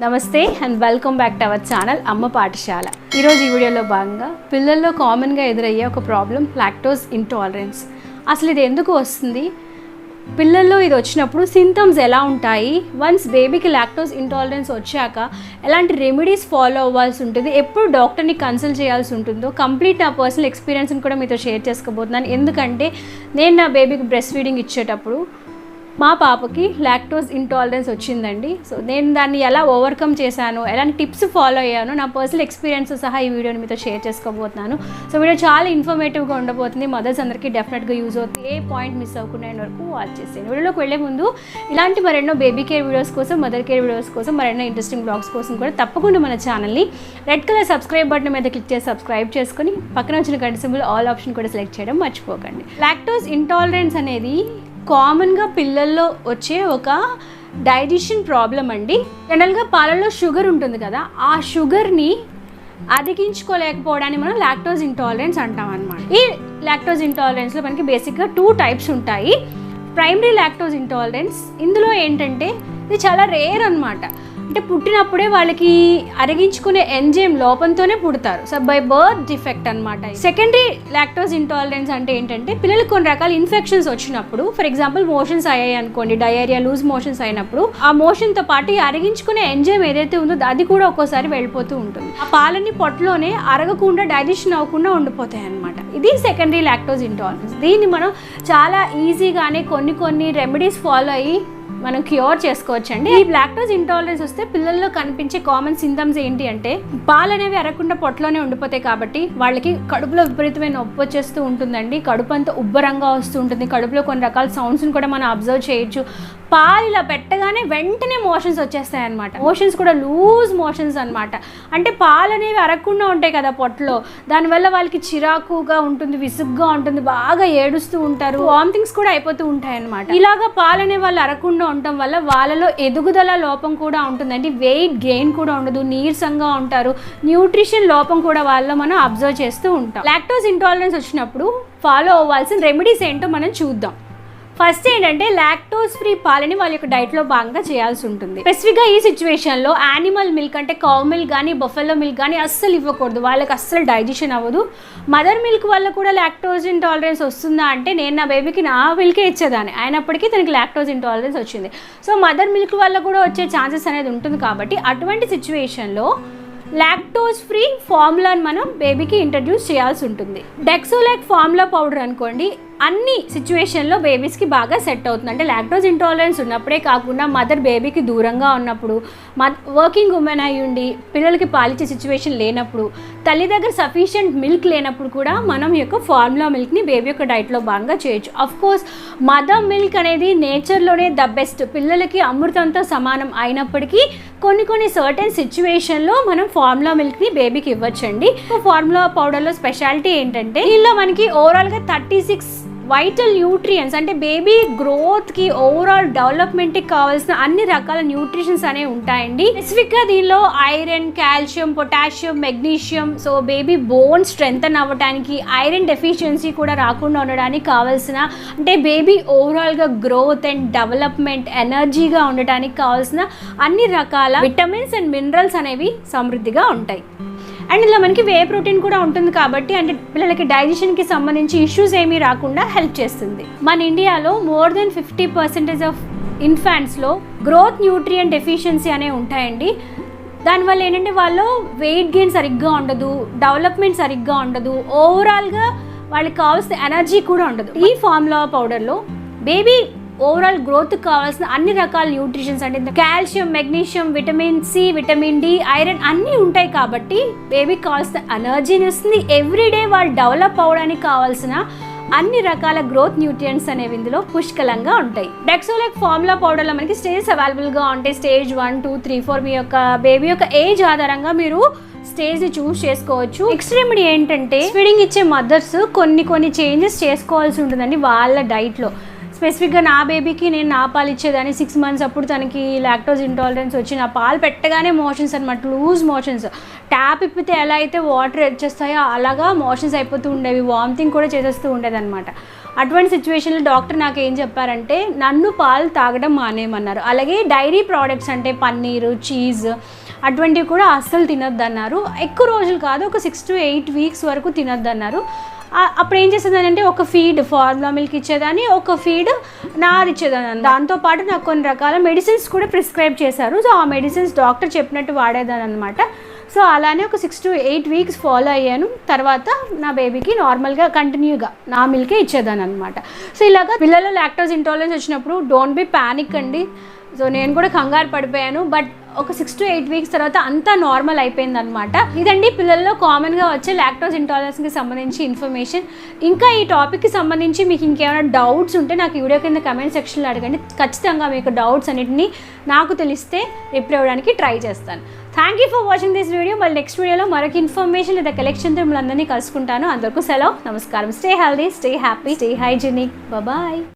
నమస్తే and welcome back to our channel అమ్మ పాఠశాల. ఈరోజు ఈ వీడియోలో భాగంగా పిల్లల్లో కామన్గా ఎదురయ్యే ఒక ప్రాబ్లం లాక్టోస్ ఇంటాలరెన్స్. అసలు ఇది ఎందుకు వస్తుంది, పిల్లల్లో ఇది వచ్చినప్పుడు సింటమ్స్ ఎలా ఉంటాయి, వన్స్ బేబీకి లాక్టోస్ ఇంటాలరెన్స్ వచ్చాక ఎలాంటి రెమెడీస్ ఫాలో అవ్వాల్సి ఉంటుంది, ఎప్పుడు డాక్టర్ని కన్సల్ట్ చేయాల్సి ఉంటుందో కంప్లీట్ నా పర్సనల్ ఎక్స్పీరియన్స్ని కూడా మీతో షేర్ చేసుకోబోతున్నాను. ఎందుకంటే నేను నా బేబీకి బ్రెస్ట్ ఫీడింగ్ ఇచ్చేటప్పుడు మా పాపకి లాక్టోస్ ఇంటాలరెన్స్ వచ్చిందండి. సో నేను దాన్ని ఎలా ఓవర్కమ్ చేశాను, ఎలాంటి టిప్స్ ఫాలో అయ్యాను, నా పర్సనల్ ఎక్స్పీరియన్స్ సహా ఈ వీడియోని మీతో షేర్ చేసుకోబోతున్నాను. సో వీడియో చాలా ఇన్ఫర్మేటివ్గా ఉండబోతుంది, మదర్స్ అందరికీ డెఫినెట్గా యూజ్ అవుతుంది. ఏ పాయింట్ మిస్ అవ్వకుండా వరకు వాచ్ చేసేయండి. వీడియోలోకి వెళ్ళే ముందు ఇలాంటి మరెన్నో బేబీ కేర్ వీడియోస్ కోసం, మదర్ కేర్ వీడియోస్ కోసం, మరెన్నో ఇంట్రెస్టింగ్ బ్లాగ్స్ కోసం కూడా తప్పకుండా మన ఛానల్ని రెడ్ కలర్ సబ్స్క్రైబ్ బటన్ మీద క్లిక్ చేసి సబ్స్క్రైబ్ చేసుకొని పక్కన వచ్చిన గంట సింబల్ ఆల్ ఆప్షన్ కూడా సెలెక్ట్ చేయడం మర్చిపోకండి. లాక్టోస్ ఇంటాలరెన్స్ అనేది కామన్గా పిల్లల్లో వచ్చే ఒక డైజెషన్ ప్రాబ్లం అండి. జనరల్గా పాలలో షుగర్ ఉంటుంది కదా, ఆ షుగర్ని అదిగించుకోలేకపోవడాన్ని మనం లాక్టోస్ ఇంటాలరెన్స్ అంటాం అన్నమాట. ఈ లాక్టోస్ ఇంటాలరెన్స్లో మనకి బేసిక్గా 2 టైప్స్ ఉంటాయి. ప్రైమరీ లాక్టోస్ ఇంటాలరెన్స్, ఇందులో ఏంటంటే ఇది చాలా రేర్ అనమాట. అంటే పుట్టినప్పుడే వాళ్ళకి అరిగించుకునే ఎంజైమ్ లోపంతోనే పుడతారు. సో బై బర్త్ డిఫెక్ట్ అనమాట. సెకండరీ లాక్టోస్ ఇంటాలరెన్స్ అంటే ఏంటంటే పిల్లలకు కొన్ని రకాల ఇన్ఫెక్షన్స్ వచ్చినప్పుడు, ఫర్ ఎగ్జాంపుల్ మోషన్స్ అయ్యాయి అనుకోండి, డయేరియా, లూజ్ మోషన్స్ అయినప్పుడు ఆ మోషన్తో పాటు అరిగించుకునే ఎంజైమ్ ఏదైతే ఉందో అది కూడా ఒక్కోసారి వెళ్ళిపోతూ ఉంటుంది. ఆ పాలని పొట్టలోనే అరగకుండా, డైజెషన్ అవ్వకుండా ఉండిపోతాయి అనమాట. ఇది సెకండరీ లాక్టోస్ ఇంటాలరెన్స్. దీన్ని మనం చాలా ఈజీగానే కొన్ని రెమెడీస్ ఫాలో అయ్యి మనం క్యూర్ చేసుకోవచ్చండి. ఈ లాక్టోస్ ఇంటాలరెన్స్ వస్తే పిల్లల్లో కనిపించే కామన్ సింటమ్స్ ఏంటి అంటే, పాలు అనేవి అరగకుండా పొట్టలోనే ఉండిపోతాయి కాబట్టి వాళ్ళకి కడుపులో విపరీతమైన నొప్పి వచ్చేస్తూ ఉంటుందండి. కడుపు అంతా ఉబ్బరంగా వస్తూ ఉంటుంది. కడుపులో కొన్ని రకాల సౌండ్స్ని కూడా మనం అబ్జర్వ్ చేయొచ్చు. పాలు ఇలా పెట్టగానే వెంటనే మోషన్స్ వచ్చేస్తాయి అనమాట. మోషన్స్ కూడా లూజ్ మోషన్స్ అనమాట. అంటే పాలు అనేవి అరగకుండా ఉంటాయి కదా పొట్టలో, దానివల్ల వాళ్ళకి చిరాకుగా ఉంటుంది, విసుగ్గా ఉంటుంది, బాగా ఏడుస్తూ ఉంటారు, వామిటింగ్స్ కూడా అయిపోతూ ఉంటాయి అనమాట. ఇలాగా పాలు అనే వాళ్ళు అరగకుండా ఉండటం వల్ల వాళ్ళలో ఎదుగుదల లోపం కూడా ఉంటుందండి. వెయిట్ గెయిన్ కూడా ఉండదు, నీరసంగా ఉంటారు, న్యూట్రిషన్ లోపం కూడా వాళ్ళలో మనం అబ్జర్వ్ చేస్తూ ఉంటాం. లాక్టోస్ ఇంటాలరెన్స్ వచ్చినప్పుడు ఫాలో అవ్వాల్సిన రెమెడీస్ ఏంటో మనం చూద్దాం. ఫస్ట్ ఏంటంటే లాక్టోస్ ఫ్రీ పాలని వాళ్ళ యొక్క డైట్లో భాగంగా చేయాల్సి ఉంటుంది. స్పెసిఫిక్గా ఈ సిచ్యువేషన్లో యానిమల్ మిల్క్ అంటే కౌ మిల్క్ కానీ బఫెలో మిల్క్ కానీ అస్సలు ఇవ్వకూడదు. వాళ్ళకి అస్సలు డైజెషన్ అవ్వదు. మదర్ మిల్క్ వల్ల కూడా లాక్టోస్ ఇంటాలరెన్స్ వస్తుందా అంటే, నేను నా బేబీకి నా మిల్కే ఇచ్చేదాన్ని, అయినప్పటికీ తనకి లాక్టోస్ ఇంటాలరెన్స్ వచ్చింది. సో మదర్ మిల్క్ వల్ల కూడా వచ్చే ఛాన్సెస్ అనేది ఉంటుంది. కాబట్టి అటువంటి సిచ్యువేషన్లో లాక్టోస్ ఫ్రీ ఫార్ములాని మనం బేబీకి ఇంట్రడ్యూస్ చేయాల్సి ఉంటుంది. డెక్సోలాక్ ఫార్ములా పౌడర్ అనుకోండి, అన్ని సిచ్యువేషన్లో బేబీస్కి బాగా సెట్ అవుతుంది. అంటే లాక్టోస్ ఇంటాలరెన్స్ ఉన్నప్పుడే కాకుండా మదర్ బేబీకి దూరంగా ఉన్నప్పుడు, వర్కింగ్ ఉమెన్ అయి ఉండి పిల్లలకి పాలిచ్చే సిచ్యువేషన్ లేనప్పుడు, తల్లి దగ్గర సఫిషియంట్ మిల్క్ లేనప్పుడు కూడా మనం యొక్క ఫార్ములా మిల్క్ని బేబీ యొక్క డైట్లో భాగంగా చేయొచ్చు. అఫ్ కోర్స్ మదర్ మిల్క్ అనేది నేచర్లోనే ద బెస్ట్, పిల్లలకి అమృతంతో సమానం అయినప్పటికీ కొన్ని సర్టెన్ సిచ్యువేషన్లో మనం ఫార్ములా మిల్క్ని బేబీకి ఇవ్వచ్చండి. ఫార్ములా పౌడర్లో స్పెషాలిటీ ఏంటంటే, దీనిలో మనకి ఓవరాల్గా 36 వైటల్ న్యూట్రియంట్స్, అంటే బేబీ గ్రోత్కి, ఓవరాల్ డెవలప్మెంట్కి కావాల్సిన అన్ని రకాల న్యూట్రిషన్స్ అనేవి ఉంటాయండి. స్పెసిఫిక్గా దీనిలో iron, calcium, potassium, magnesium, so baby bone strengthen అవ్వడానికి, ఐరన్ డెఫిషియన్సీ కూడా రాకుండా ఉండడానికి కావాల్సిన, అంటే బేబీ ఓవరాల్గా గ్రోత్ అండ్ డెవలప్మెంట్, ఎనర్జీగా ఉండటానికి కావాల్సిన అన్ని రకాల విటమిన్స్ అండ్ మినరల్స్ అనేవి సమృద్ధిగా ఉంటాయి. అండ్ ఇలా మనకి వే ప్రోటీన్ కూడా ఉంటుంది కాబట్టి, అంటే పిల్లలకి డైజెషన్కి సంబంధించి ఇష్యూస్ ఏమీ రాకుండా హెల్ప్ చేస్తుంది. మన ఇండియాలో మోర్ దెన్ 50% ఆఫ్ ఇన్ఫాంట్స్లో గ్రోత్ న్యూట్రియంట్ డెఫిషియన్సీ అనేవి ఉంటాయండి. దానివల్ల ఏంటంటే వాళ్ళు వెయిట్ గెయిన్ సరిగ్గా ఉండదు, డెవలప్మెంట్ సరిగ్గా ఉండదు, ఓవరాల్గా వాళ్ళకి కావాల్సిన ఎనర్జీ కూడా ఉండదు. ఈ ఫార్ములా పౌడర్లో బేబీ ఓవరాల్ గ్రోత్కి కావాల్సిన అన్ని రకాల న్యూట్రిషన్స్, అంటే calcium, magnesium, vitamin C, vitamin D, iron అన్నీ ఉంటాయి కాబట్టి బేబీకి కావాల్సిన ఎనర్జీని ఇస్తుంది. ఎవ్రీడే వాళ్ళు డెవలప్ అవ్వడానికి కావాల్సిన అన్ని రకాల గ్రోత్ న్యూట్రియంట్స్ అనేవి ఇందులో పుష్కలంగా ఉంటాయి. డెక్సోలాక్ ఫార్ములా పౌడర్లో మనకి స్టేజెస్ అవైలబుల్గా ఉంటాయి. స్టేజ్ 1, 2, 3, 4 మీ యొక్క బేబీ యొక్క ఏజ్ ఆధారంగా మీరు స్టేజ్ని చూస్ చేసుకోవచ్చు. నెక్స్ట్ రెమెడీ ఏంటంటే, ఫీడింగ్ ఇచ్చే మదర్స్ కొన్ని చేంజెస్ చేసుకోవాల్సి ఉంటుందండి వాళ్ళ డైట్లో. స్పెసిఫిక్గా నా బేబీకి నేను నా పాలు ఇచ్చేదాన్ని 6 months అప్పుడు, తనకి లాక్టోస్ ఇంటాలరెన్స్ వచ్చి నా పాలు పెట్టగానే మోషన్స్ అనమాట, లూజ్ మోషన్స్. ట్యాప్ ఇప్పితే ఎలా అయితే వాటర్ వచ్చేస్తాయో అలాగా మోషన్స్ అయిపోతూ ఉండేవి, వామిటింగ్ కూడా చేసేస్తూ ఉండేది అనమాట. అటువంటి సిచ్యువేషన్లో డాక్టర్ నాకు ఏం చెప్పారంటే నన్ను పాలు తాగడం మానేయమన్నారు. అలాగే డైరీ ప్రోడక్ట్స్ అంటే పన్నీరు, చీజ్ అటువంటివి కూడా అస్సలు తినొద్దు అన్నారు. ఎక్కువ రోజులు కాదు, ఒక 6 to 8 వీక్స్ వరకు తినొద్దు అన్నారు. అప్పుడు ఏం చేసేదానంటే ఒక ఫీడ్ ఫార్ములా మిల్క్ ఇచ్చేదాన్ని, ఒక ఫీడ్ నార్ ఇచ్చేదాన్ని. దాంతోపాటు నాకు కొన్ని రకాల మెడిసిన్స్ కూడా ప్రిస్క్రైబ్ చేశారు. సో ఆ మెడిసిన్స్ డాక్టర్ చెప్పినట్టు వాడేదాన్ని అనమాట. సో అలానే ఒక 6 to 8 వీక్స్ ఫాలో అయ్యాను. తర్వాత నా బేబీకి నార్మల్గా కంటిన్యూగా నా మిల్కే ఇచ్చేదాన్ని అనమాట. సో ఇలాగా పిల్లలు లాక్టోస్ ఇంటాలరెన్స్ వచ్చినప్పుడు డోంట్ బి ప్యానిక్ అండి. సో నేను కూడా కంగారు పడిపోయాను. బట్ ఒక 6 to 8 వీక్స్ తర్వాత అంతా నార్మల్ అయిపోయింది అనమాట. ఇదండి పిల్లల్లో కామన్గా వచ్చే లాక్టోస్ ఇంటాలరెన్స్కి సంబంధించి ఇన్ఫర్మేషన్. ఇంకా ఈ టాపిక్కి సంబంధించి మీకు ఇంకేమైనా డౌట్స్ ఉంటే నాకు ఈ వీడియో కింద కమెంట్ సెక్షన్లో అడగండి. ఖచ్చితంగా మీకు డౌట్స్ అన్నిటిని నాకు తెలిస్తే రిప్లై ఇవ్వడానికి ట్రై చేస్తాను. Thank you for watching this video. మళ్ళీ నెక్స్ట్ వీడియోలో మరొక ఇన్ఫర్మేషన్ లేదా కలెక్షన్తో మిమ్మల్ని అందరినీ కలుసుకుంటాను. అందరికీ సెలవు, నమస్కారం. Stay healthy, stay happy, stay hygienic. Bye.